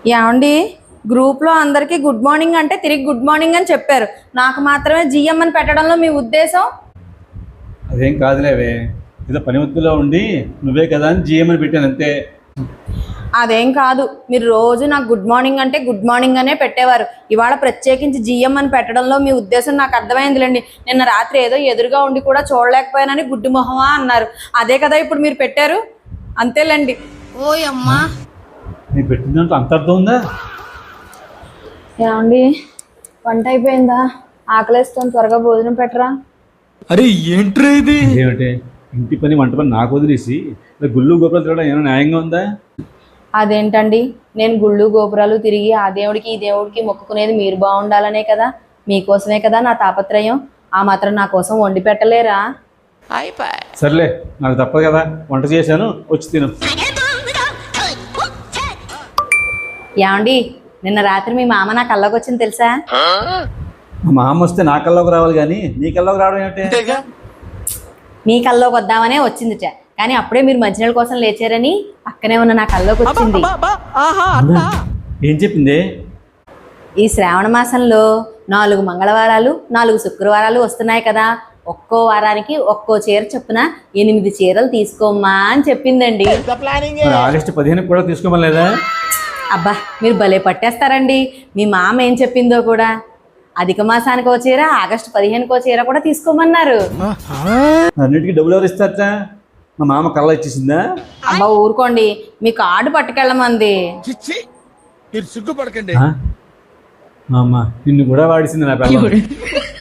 ఏమండి గ్రూప్లో అందరికీ గుడ్ మార్నింగ్ అంటే తిరిగి గుడ్ మార్నింగ్ అని చెప్పారు. నాకు మాత్రమే జిఎం అని పెట్టడంలో మీ ఉద్దేశం? అదేం కాదులేవే, ఏదో పని ఒత్తిడిలో ఉండి నువ్వే కదా అని జిఎం అని పెట్టాను అంతే. అదేం కాదు, మీరు రోజు నాకు గుడ్ మార్నింగ్ అంటే గుడ్ మార్నింగ్ అనే పెట్టేవారు. ఇవాళ ప్రత్యేకించి జిఎం అని పెట్టడంలో మీ ఉద్దేశం నాకు అర్థమైందిలేండి. నిన్న రాత్రి ఏదో ఎదురుగా ఉండి కూడా చూడలేకపోయానని గుడ్డు మొహమా అన్నారు. అదే కదా ఇప్పుడు మీరు పెట్టారు, అంతేలేండి. ఓయమ్మా, నేను పెట్టిన దాంట్లో అంత అర్థం ఉందా? ఏమండి వంట అయిపోయిందా? ఆకలేస్తుంది, త్వరగా భోజనం పెట్టరా. అరే ఏంట్రా ఇది? ఏమిటి ఇంటి పని వంట పని నాకు వదిలేసి ఇలా గుళ్ళు గోపురాలు తిరగడం ఏమైనా న్యాయంగా ఉందా? అదేంటండి, నేను గుళ్ళు గోపురాలు తిరిగి ఆ దేవుడికి ఈ దేవుడికి మొక్కుకునేది మీరు బాగుండాలనే కదా, మీకోసమే కదా నా తాపత్రయం. ఆ మాత్రం నా కోసం వండి పెట్టలేరా? సర్లే, నాకు తప్పదు కదా, వంట చేశాను, వచ్చి తిను. ఏమండి నిన్న రాత్రి మీ మామ నా కల్లోకి వచ్చింది తెలుసా? మా అమ్మ వస్తే నా కల్లోకి రావాలి కానీ నీ కల్లోకి రావడం ఏంటి? మీ కల్లోకి వద్దామనే వచ్చిందిట, కానీ అప్పుడే మీరు మంచినీళ్ళ కోసం లేచారని పక్కనే ఉన్న నా కల్లోకి వచ్చింది. ఏం చెప్పింది? ఈ శ్రావణ మాసంలో 4 మంగళవారాలు 4 శుక్రవారాలు వస్తున్నాయి కదా, ఒక్కో వారానికి ఒక్కో చీర చొప్పున 8 చీరలు తీసుకోమ్మా అని చెప్పిందండి. మరి ఆగస్టు 15 కూడా తీసుకోమని లేదా? అబ్బా మీరు భలే పట్టేస్తారండి. మీ మామ ఏం చెప్పిందో కూడా, అధిక మాసానికి ఓ చీర, ఆగస్టు 15కో చీర కూడా తీసుకోమన్నారు. అన్నిటికీ డబ్బులు ఎవరు ఇస్తారట? మా మామ కళ్ళ ఇచ్చేసిందా? అబ్బా ఊరుకోండి, మీ కార్డు పట్టుకెళ్ళమంది. మీరు సిగ్గుపడకండి. మా అమ్మ నిన్ను కూడా వాడిసింది నా పిల్ల.